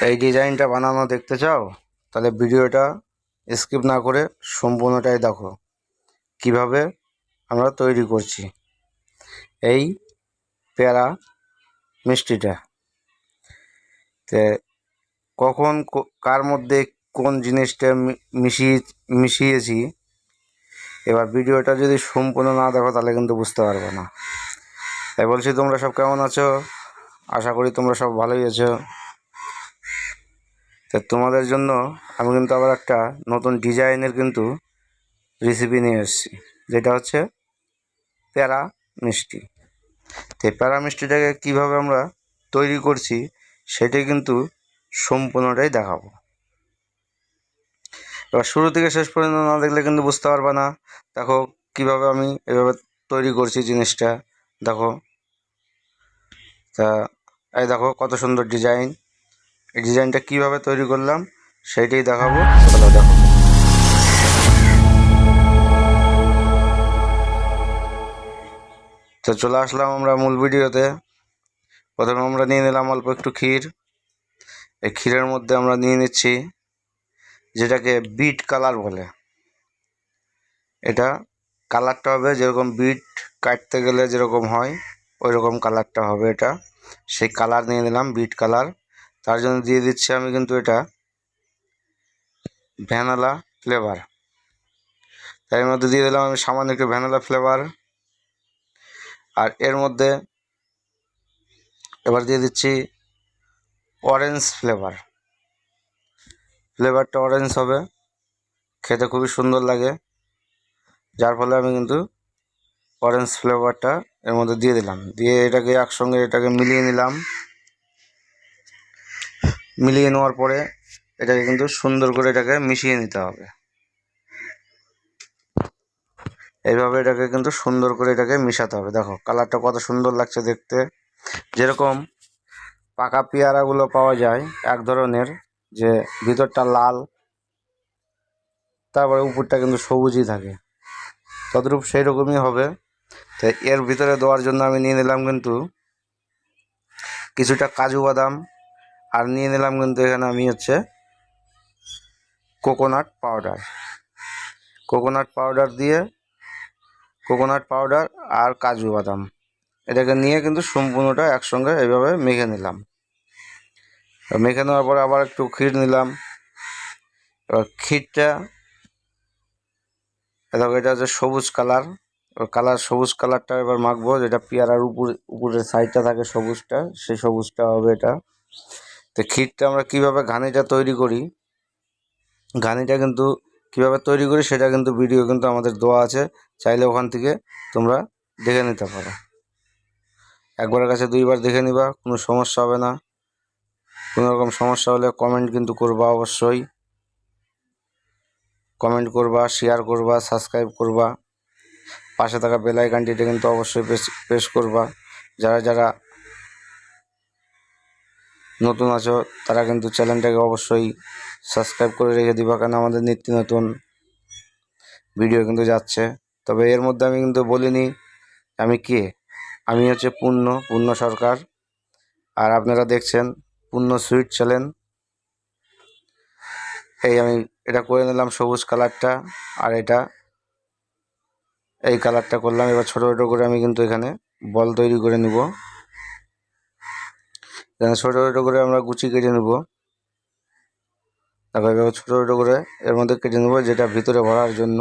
এই ডিজাইনটা বানানো দেখতে চাও? তাহলে ভিডিওটা স্কিপ না করে সম্পূর্ণটাই দেখো কিভাবে আমরা তৈরি করছি এই প্যারা মিষ্টিটা। তে কখন কার মধ্যে কোন জিনিসটা মিশিয়েছি, এবার ভিডিওটা যদি সম্পূর্ণ না দেখো তাহলে কিন্তু বুঝতে পারবে না। তাই বলছি, তোমরা সব কেমন আছো? আশা করি তোমরা সব ভালোই আছো। তো তোমাদের জন্য আমি কিন্তু আবার একটা নতুন ডিজাইনের কিন্তু রেসিপি নিয়ে এসেছি, যেটা হচ্ছে প্যারা মিষ্টি। তো প্যারা মিষ্টিটাকে কীভাবে আমরা তৈরি করছি সেটাই কিন্তু সম্পূর্ণটাই দেখাবো। এবার শুরু থেকে শেষ পর্যন্ত না দেখলে কিন্তু বুঝতে পারবে না। দেখো কিভাবে আমি এভাবে তৈরি করছি জিনিসটা, দেখো। তা এই দেখো কত সুন্দর ডিজাইন। এই ডিজাইনটা কীভাবে তৈরি করলাম সেইটাই দেখাবো। চলো দেখো। তো চলে আসলাম আমরা মূল ভিডিওতে। প্রথমে আমরা নিয়ে নিলাম অল্প একটু ক্ষীর। এই ক্ষীরের মধ্যে আমরা নিয়ে নিচ্ছি যেটাকে বিট কালার বলে। এটা কালারটা হবে যেরকম বিট কাটতে গেলে যেরকম হয় ওই রকম কালারটা হবে এটা। সেই কালার নিয়ে নিলাম, বিট কালার। তার জন্য দিয়ে দিচ্ছি আমি কিন্তু এটা ভ্যানিলা ফ্লেভার। তার মধ্যে দিয়ে দিলাম আমি সামান্য একটু ভ্যানিলা ফ্লেভার। আর এর মধ্যে এবার দিয়ে দিচ্ছি অরেঞ্জ ফ্লেভার। ফ্লেভারটা অরেঞ্জ হবে, খেতে খুবই সুন্দর লাগে, যার ফলে আমি কিন্তু অরেঞ্জ ফ্লেভারটা এর মধ্যে দিয়ে দিলাম। দিয়ে এটাকে একসঙ্গে এটাকে মিলিয়ে নিলাম। মিলিয়ে নেওয়ার পরে এটাকে কিন্তু সুন্দর করে এটাকে মিশিয়ে নিতে হবে। এইভাবে এটাকে কিন্তু সুন্দর করে এটাকে মিশাতে হবে। দেখো কালারটা কত সুন্দর লাগছে দেখতে। যেরকম পাকা পেয়ারাগুলো পাওয়া যায় এক ধরনের, যে ভিতরটা লাল তারপরে উপরটা কিন্তু সবুজই থাকে, তদ্রূপ সেই রকমই হবে। তো এর ভিতরে দেওয়ার জন্য আমি নিয়ে নিলাম কিন্তু কিছুটা কাজু বাদাম। আর নিয়ে নিলাম কিন্তু এখানে আমি হচ্ছে কোকোনাট পাউডার। কোকোনাট পাউডার আর কাজু বাদাম এটাকে নিয়ে কিন্তু সম্পূর্ণটা একসঙ্গে এইভাবে মেখে নিলাম। মেখে নেওয়ার পরে আবার একটু ক্ষীর নিলাম। এবার ক্ষীরটা দেখো এটা হচ্ছে সবুজ কালার। সবুজ কালারটা এবার মাখবো, যেটা পেয়ারার উপরের সাইডটা থাকে সবুজটা, সেই সবুজটা হবে এটা। তো ক্ষীরটা আমরা কীভাবে ঘানিটা তৈরি করি, ঘানিটা কিন্তু কীভাবে তৈরি করি সেটা কিন্তু ভিডিও কিন্তু আমাদের দেওয়া আছে, চাইলে ওখান থেকে তোমরা দেখে নিতে পারো। একবারের কাছে দুইবার দেখে নিবা, কোনো সমস্যা হবে না। কোনো রকম সমস্যা হলে কমেন্ট কিন্তু করবা, অবশ্যই কমেন্ট করবা, শেয়ার করবা, সাবস্ক্রাইব করবা, পাশে থাকা বেল আইকনটিতে কিন্তু অবশ্যই প্রেস করবা। যারা যারা নতুন আছো তারা কিন্তু চ্যানেলটাকে অবশ্যই সাবস্ক্রাইব করে রেখে দিবা, কারণ আমাদের নিত্য নতুন ভিডিও কিন্তু যাচ্ছে। তবে এর মধ্যে আমি কিন্তু বলিনি আমি কে। আমি হচ্ছে পূর্ণ সরকার, আর আপনারা দেখছেন পূর্ণ সুইট চ্যানেল। এই আমি এটা করে নিলাম সবুজ কালারটা, আর এটা এই কালারটা করলাম। এবার ছোটো ছোটো করে আমি কিন্তু এখানে বল তৈরি করে নিব। এখানে ছোটো ছোটো করে আমরা গুচি কেটে নেব। তারপর এভাবে ছোটো ছোটো করে এর মধ্যে কেটে নেব, যেটা ভিতরে ভরার জন্য।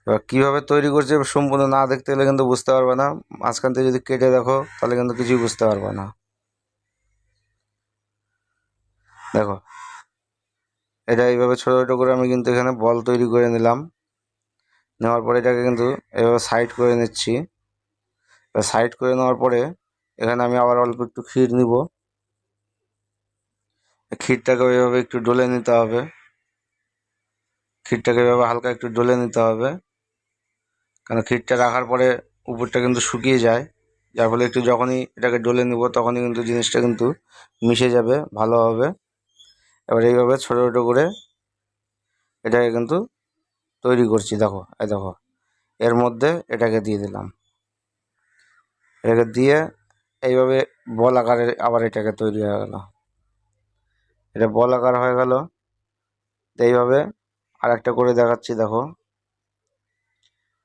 এবার কীভাবে তৈরি করছে সম্পূর্ণ না দেখতে গেলে কিন্তু বুঝতে পারবে না। মাঝখান থেকে যদি কেটে দেখো তাহলে কিন্তু কিছুই বুঝতে পারবে না। দেখো এটা এইভাবে ছোটো ছোটো করে আমি কিন্তু এখানে বল তৈরি করে নিলাম। নেওয়ার পরে এটাকে কিন্তু এভাবে সাইড করে নিচ্ছি। সাইড করে নেওয়ার পরে এখানে আমি আবার অল্প একটু ক্ষীর নিব। ক্ষীরটাকে ওইভাবে একটু ডলে নিতে হবে। ক্ষীরটাকে এভাবে হালকা একটু ডলে নিতে হবে, কারণ ক্ষীরটা রাখার পরে উপরটা কিন্তু শুকিয়ে যায়, যার ফলে একটু যখনই এটাকে ডলে নিব তখনই কিন্তু জিনিসটা কিন্তু মিশে যাবে ভালোভাবে। এবার এইভাবে ছোটো ছোটো করে এটাকে কিন্তু তৈরি করছি। দেখো এই দেখো এর মধ্যে এটাকে দিয়ে দিলাম। এটাকে দিয়ে এইভাবে বল আকারে আবার এটাকে তৈরি হয়ে গেল। এটা বল আকার হয়ে গেল। এইভাবে আর একটা করে দেখাচ্ছি, দেখো।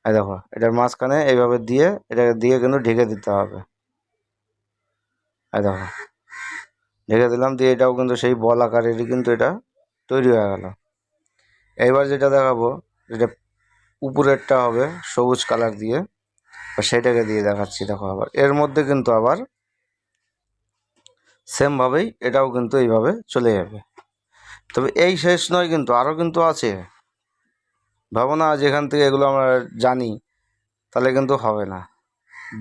এই দেখো, এটার মাঝখানে এইভাবে দিয়ে এটাকে দিয়ে কিন্তু ঢেকে দিতে হবে। এই দেখো, ঢেকে দিলাম, দিয়ে এটাও কিন্তু সেই বল আকারেরই কিন্তু এটা তৈরি হয়ে গেল। এইবার যেটা দেখাবো, যেটা উপরেরটা হবে সবুজ কালার দিয়ে, সেটাকে দিয়ে দেখাচ্ছি। দেখো, আবার এর মধ্যে কিন্তু আবার সেমভাবেই এটাও কিন্তু এইভাবে চলে যাবে। তবে এই শেষ নয়, কিন্তু আরও কিন্তু আছে। ভাবো না যেখান থেকে এগুলো আমরা জানি তাহলে কিন্তু হবে না,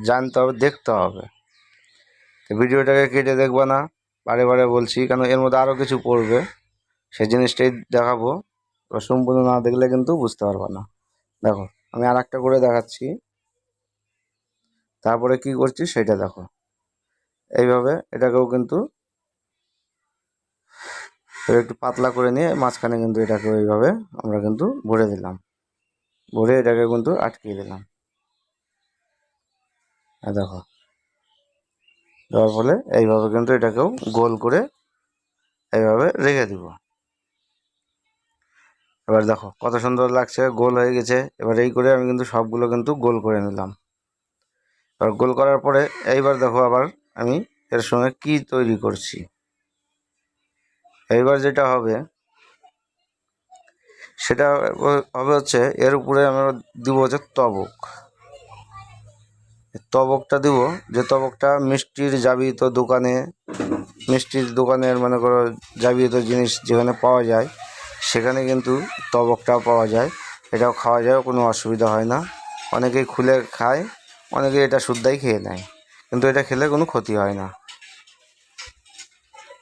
জানতে হবে, দেখতে হবে। তো ভিডিওটাকে কেটে দেখবে না, বারে বারে বলছি, কারণ এর মধ্যে আরও কিছু পড়বে, সেই জিনিসটাই দেখাবো। সম্পূর্ণ না দেখলে কিন্তু বুঝতে পারবে না। দেখো, আমি আর একটা করে দেখাচ্ছি, তারপরে কি করছি সেটা দেখো। এইভাবে এটাকেও কিন্তু একটু পাতলা করে নিয়ে মাঝখানে কিন্তু এটাকে এইভাবে আমরা কিন্তু ভরে দিলাম, ভরে এটাকে কিন্তু আটকিয়ে দিলাম। দেখো, দেওয়ার ফলে এইভাবে কিন্তু এটাকেও গোল করে এইভাবে রেখে দিব। এবার দেখো কত সুন্দর লাগছে, গোল হয়ে গেছে। এবার এই করে আমি কিন্তু সবগুলো কিন্তু গোল করে নিলাম। এবার গোল করার পরে এইবার দেখো আবার আমি এর সঙ্গে কি তৈরি করছি। এইবার যেটা হবে সেটা হবে হচ্ছে, এর উপরে আমরা দিব হচ্ছে তবক। তবকটা দিব, যে তবকটা মিষ্টির যাবিত দোকানে, মিষ্টির দোকানের মনে করো যাবিত জিনিস যেখানে পাওয়া যায়, সেখানে কিন্তু তবকটাও পাওয়া যায়। এটাও খাওয়া যায়, কোনো অসুবিধা হয় না। অনেকেই খুলে খায়, অনেকে এটা শুদ্ধাই খেয়ে নেয়, কিন্তু এটা খেলে কোনো ক্ষতি হয় না।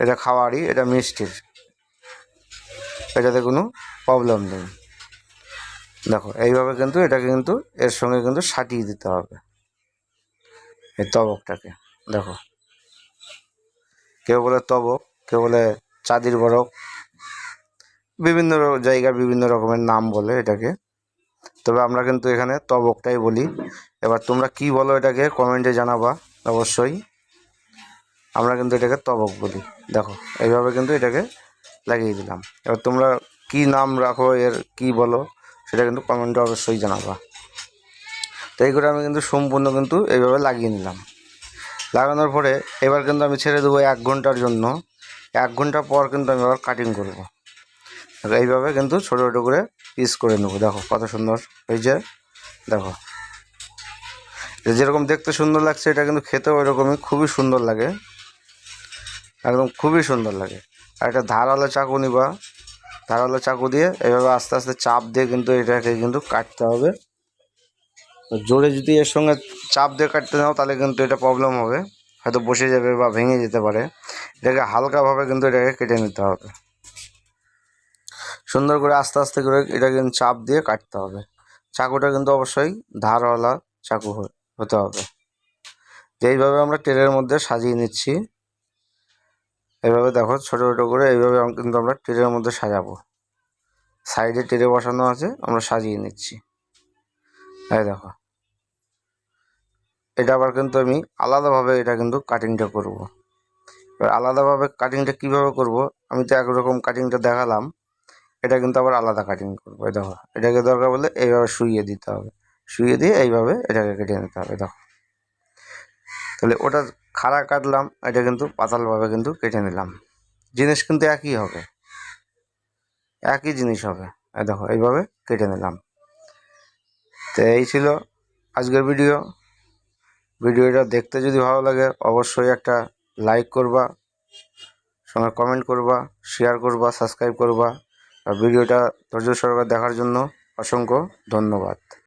এটা খাওয়ারই, এটা মিষ্টির, এটাতে কোনো প্রবলেম নেই। দেখো, এইভাবে কিন্তু এটাকে কিন্তু এর সঙ্গে কিন্তু সাটিয়ে দিতে হবে এই তবকটাকে। দেখো, কেউ বলে তবক, কেউ বলে চাঁদির বরফ, বিভিন্ন জায়গায় বিভিন্ন রকমের নাম বলে এটাকে। তবে আমরা কিন্তু এখানে তবকটাই বলি। এবার তোমরা কি বলো এটাকে কমেন্টে জানাবা অবশ্যই। আমরা কিন্তু এটাকে তবক বলি। দেখো, এইভাবে কিন্তু এটাকে লাগিয়ে দিলাম। এবার তোমরা কি নাম রাখো, এর কি বলো, সেটা কিন্তু কমেন্টে অবশ্যই জানাবা। তো এই করে আমি কিন্তু সম্পূর্ণ কিন্তু এইভাবে লাগিয়ে নিলাম। লাগানোর পরে এবার কিন্তু আমি ছেড়ে দেবো 1 ঘন্টার জন্য। 1 ঘন্টা পর কিন্তু আমি আবার কাটিং করব। এইভাবে কিন্তু ছোটো ছোটো করে পিস করে নেবো। দেখো কত সুন্দর হয়েছে। দেখো, যেরকম দেখতে সুন্দর লাগছে, এটা কিন্তু খেতেও এরকমই খুবই সুন্দর লাগে, একদম খুবই সুন্দর লাগে। আর একটা ধারালো চাকু নিবা, ধারালো চাকু দিয়ে এইভাবে আস্তে আস্তে চাপ দিয়ে কিন্তু এটাকে কিন্তু কাটতে হবে। জোরে যদি এর সঙ্গে চাপ দিয়ে কাটতে নাও তাহলে কিন্তু এটা প্রবলেম হবে, হয়তো বসে যাবে বা ভেঙে যেতে পারে। এটাকে হালকাভাবে কিন্তু এটাকে কেটে নিতে হবে, সুন্দর করে আস্তে আস্তে করে এটা কিন্তু চাপ দিয়ে কাটতে হবে। চাকুটা কিন্তু অবশ্যই ধারওয়ালা চাকু হতে হবে। এইভাবে আমরা ট্রের মধ্যে সাজিয়ে নিচ্ছি। এইভাবে দেখো ছোটো ছোটো করে এইভাবে কিন্তু আমরা ট্রের মধ্যে সাজাবো। সাইডে ট্রে বসানো আছে, আমরা সাজিয়ে নিচ্ছি। এই দেখো, এটা আবার কিন্তু আমি আলাদাভাবে এটা কিন্তু কাটিংটা করব। এবার আলাদাভাবে কাটিংটা কীভাবে করব, আমি তো একরকম কাটিংটা দেখালাম, এটা কিন্তু আবার আলাদা কাটিং করবো। এই দেখো, এটাকে দরকার বলে এইভাবে শুইয়ে দিতে হবে, শুইয়ে দিয়ে এইভাবে এটাকে কেটে নিতে হবে। দেখো, তাহলে ওটা খাড়া কাটলাম, এটা কিন্তু পাতালভাবে কিন্তু কেটে নিলাম। জিনিস কিন্তু একই হবে, একই জিনিস হবে। এই দেখো, এইভাবে কেটে নিলাম। তো এই ছিল আজকের ভিডিও। ভিডিওটা দেখতে যদি ভালো লাগে অবশ্যই একটা লাইক করবা, সঙ্গে কমেন্ট করবা, শেয়ার করবা, সাবস্ক্রাইব করবা। আর ভিডিওটা ধৈর্য সহকারে দেখার জন্য অসংখ্য ধন্যবাদ।